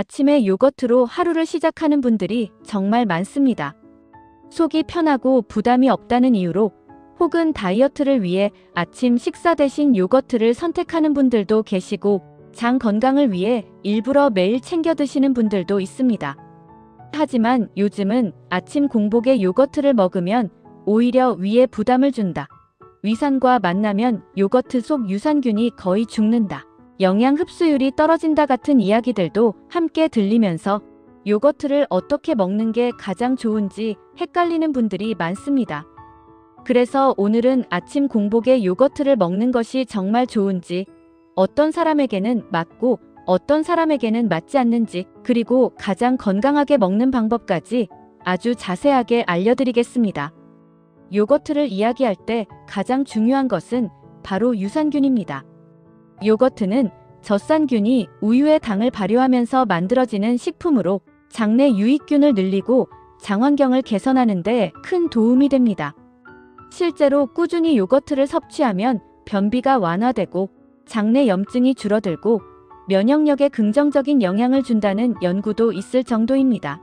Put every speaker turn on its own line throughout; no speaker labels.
아침에 요거트로 하루를 시작하는 분들이 정말 많습니다. 속이 편하고 부담이 없다는 이유로 혹은 다이어트를 위해 아침 식사 대신 요거트를 선택하는 분들도 계시고 장 건강을 위해 일부러 매일 챙겨 드시는 분들도 있습니다. 하지만 요즘은 아침 공복에 요거트를 먹으면 오히려 위에 부담을 준다. 위산과 만나면 요거트 속 유산균이 거의 죽는다. 영양 흡수율이 떨어진다 같은 이야기들도 함께 들리면서 요거트를 어떻게 먹는 게 가장 좋은지 헷갈리는 분들이 많습니다. 그래서 오늘은 아침 공복에 요거트를 먹는 것이 정말 좋은지, 어떤 사람에게는 맞고 어떤 사람에게는 맞지 않는지, 그리고 가장 건강하게 먹는 방법까지 아주 자세하게 알려드리겠습니다. 요거트를 이야기할 때 가장 중요한 것은 바로 유산균입니다. 요거트는 젖산균이 우유의 당을 발효하면서 만들어지는 식품으로 장내 유익균을 늘리고 장환경을 개선하는 데 큰 도움이 됩니다. 실제로 꾸준히 요거트를 섭취하면 변비가 완화되고 장내 염증이 줄어들고 면역력에 긍정적인 영향을 준다는 연구도 있을 정도입니다.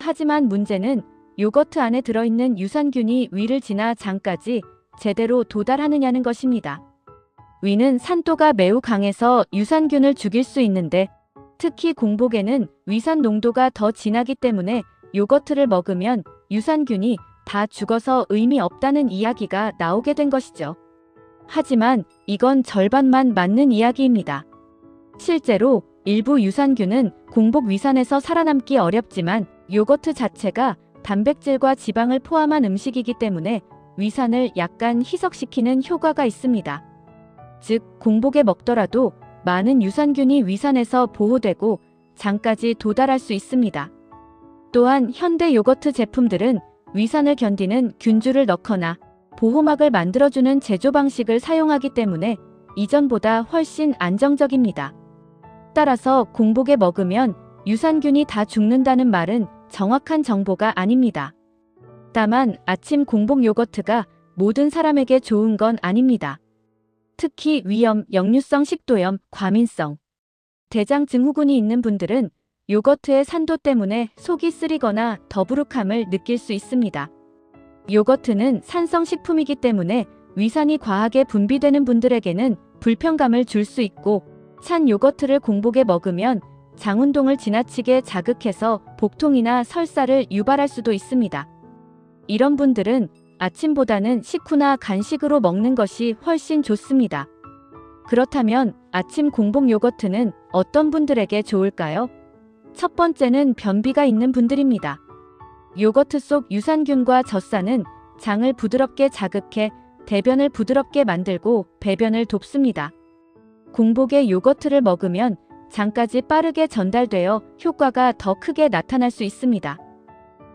하지만 문제는 요거트 안에 들어있는 유산균이 위를 지나 장까지 제대로 도달하느냐는 것입니다. 위는 산도가 매우 강해서 유산균을 죽일 수 있는데 특히 공복에는 위산 농도가 더 진하기 때문에 요거트를 먹으면 유산균이 다 죽어서 의미 없다는 이야기가 나오게 된 것이죠. 하지만 이건 절반만 맞는 이야기입니다. 실제로 일부 유산균은 공복 위산에서 살아남기 어렵지만 요거트 자체가 단백질과 지방을 포함한 음식이기 때문에 위산을 약간 희석시키는 효과가 있습니다. 즉, 공복에 먹더라도 많은 유산균이 위산에서 보호되고 장까지 도달할 수 있습니다. 또한 현대 요거트 제품들은 위산을 견디는 균주를 넣거나 보호막을 만들어주는 제조 방식을 사용하기 때문에 이전보다 훨씬 안정적입니다. 따라서 공복에 먹으면 유산균이 다 죽는다는 말은 정확한 정보가 아닙니다. 다만 아침 공복 요거트가 모든 사람에게 좋은 건 아닙니다. 특히 위염, 역류성 식도염, 과민성, 대장 증후군이 있는 분들은 요거트의 산도 때문에 속이 쓰리거나 더부룩함을 느낄 수 있습니다. 요거트는 산성식품이기 때문에 위산이 과하게 분비되는 분들에게는 불편감을 줄 수 있고 찬 요거트를 공복에 먹으면 장운동을 지나치게 자극해서 복통이나 설사를 유발할 수도 있습니다. 이런 분들은 아침보다는 식후나 간식으로 먹는 것이 훨씬 좋습니다. 그렇다면 아침 공복 요거트는 어떤 분들에게 좋을까요? 첫 번째는 변비가 있는 분들입니다. 요거트 속 유산균과 젖산은 장을 부드럽게 자극해 대변을 부드럽게 만들고 배변을 돕습니다. 공복에 요거트를 먹으면 장까지 빠르게 전달되어 효과가 더 크게 나타날 수 있습니다.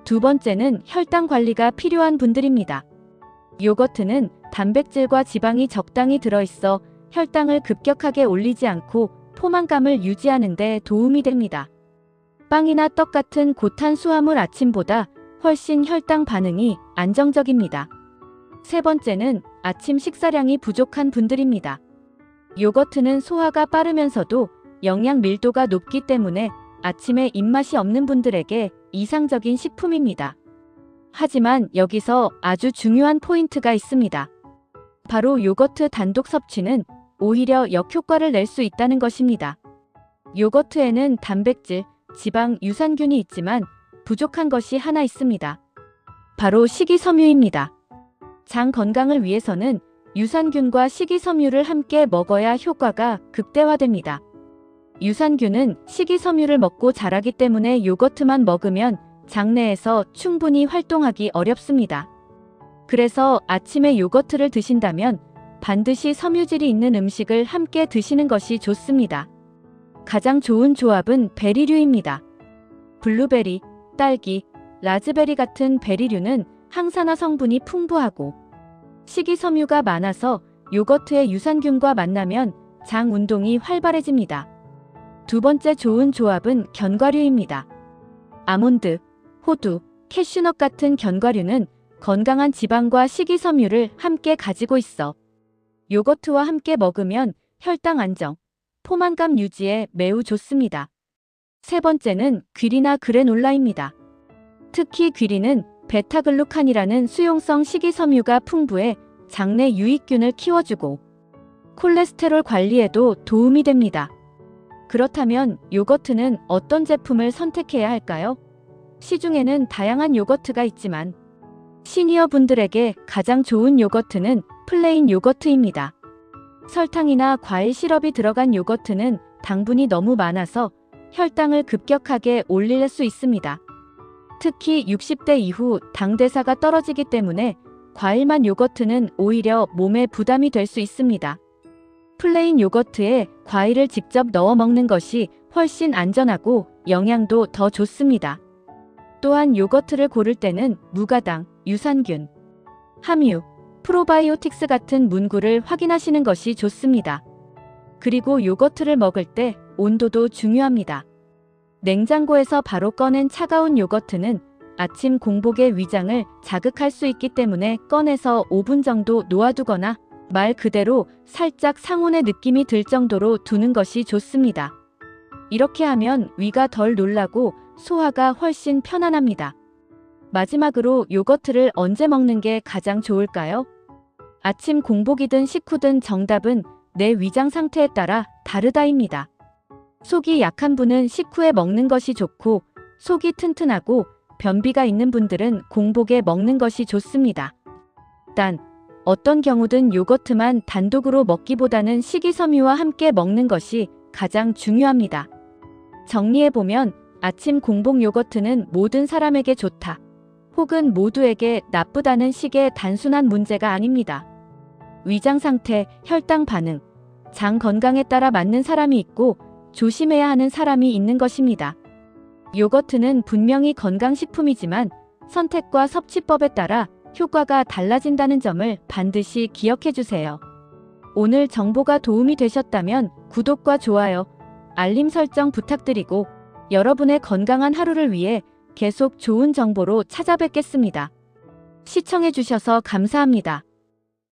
두 번째는 혈당 관리가 필요한 분들입니다. 요거트는 단백질과 지방이 적당히 들어있어 혈당을 급격하게 올리지 않고 포만감을 유지하는 데 도움이 됩니다. 빵이나 떡 같은 고탄수화물 아침보다 훨씬 혈당 반응이 안정적입니다. 세 번째는 아침 식사량이 부족한 분들입니다. 요거트는 소화가 빠르면서도 영양 밀도가 높기 때문에 아침에 입맛이 없는 분들에게 이상적인 식품입니다. 하지만 여기서 아주 중요한 포인트가 있습니다. 바로 요거트 단독 섭취는 오히려 역효과를 낼 수 있다는 것입니다. 요거트에는 단백질, 지방, 유산균이 있지만 부족한 것이 하나 있습니다. 바로 식이섬유입니다. 장 건강을 위해서는 유산균과 식이섬유를 함께 먹어야 효과가 극대화됩니다. 유산균은 식이섬유를 먹고 자라기 때문에 요거트만 먹으면 장내에서 충분히 활동하기 어렵습니다. 그래서 아침에 요거트를 드신다면 반드시 섬유질이 있는 음식을 함께 드시는 것이 좋습니다. 가장 좋은 조합은 베리류입니다. 블루베리, 딸기, 라즈베리 같은 베리류는 항산화 성분이 풍부하고 식이섬유가 많아서 요거트의 유산균과 만나면 장 운동이 활발해집니다. 두 번째 좋은 조합은 견과류입니다. 아몬드, 호두, 캐슈넛 같은 견과류는 건강한 지방과 식이섬유를 함께 가지고 있어 요거트와 함께 먹으면 혈당 안정, 포만감 유지에 매우 좋습니다. 세 번째는 귀리나 그래놀라입니다. 특히 귀리는 베타글루칸이라는 수용성 식이섬유가 풍부해 장내 유익균을 키워주고 콜레스테롤 관리에도 도움이 됩니다. 그렇다면 요거트는 어떤 제품을 선택해야 할까요? 시중에는 다양한 요거트가 있지만 시니어 분들에게 가장 좋은 요거트는 플레인 요거트입니다. 설탕이나 과일 시럽이 들어간 요거트는 당분이 너무 많아서 혈당을 급격하게 올릴 수 있습니다. 특히 60대 이후 당대사가 떨어지기 때문에 과일만 요거트는 오히려 몸에 부담이 될 수 있습니다. 플레인 요거트에 과일을 직접 넣어 먹는 것이 훨씬 안전하고 영양도 더 좋습니다. 또한 요거트를 고를 때는 무가당, 유산균, 함유, 프로바이오틱스 같은 문구를 확인하시는 것이 좋습니다. 그리고 요거트를 먹을 때 온도도 중요합니다. 냉장고에서 바로 꺼낸 차가운 요거트는 아침 공복의 위장을 자극할 수 있기 때문에 꺼내서 5분 정도 놓아두거나 말 그대로 살짝 상온의 느낌이 들 정도로 두는 것이 좋습니다. 이렇게 하면 위가 덜 놀라고 소화가 훨씬 편안합니다. 마지막으로 요거트를 언제 먹는 게 가장 좋을까요? 아침 공복이든 식후든 정답은 내 위장 상태에 따라 다르다입니다. 속이 약한 분은 식후에 먹는 것이 좋고 속이 튼튼하고 변비가 있는 분들은 공복에 먹는 것이 좋습니다. 단, 어떤 경우든 요거트만 단독으로 먹기보다는 식이섬유와 함께 먹는 것이 가장 중요합니다. 정리해보면 아침 공복 요거트는 모든 사람에게 좋다. 혹은 모두에게 나쁘다는 식의 단순한 문제가 아닙니다. 위장 상태, 혈당 반응, 장 건강에 따라 맞는 사람이 있고 조심해야 하는 사람이 있는 것입니다. 요거트는 분명히 건강식품이지만 선택과 섭취법에 따라 효과가 달라진다는 점을 반드시 기억해 주세요. 오늘 정보가 도움이 되셨다면 구독과 좋아요, 알림 설정 부탁드리고 여러분의 건강한 하루를 위해 계속 좋은 정보로 찾아뵙겠습니다. 시청해 주셔서 감사합니다.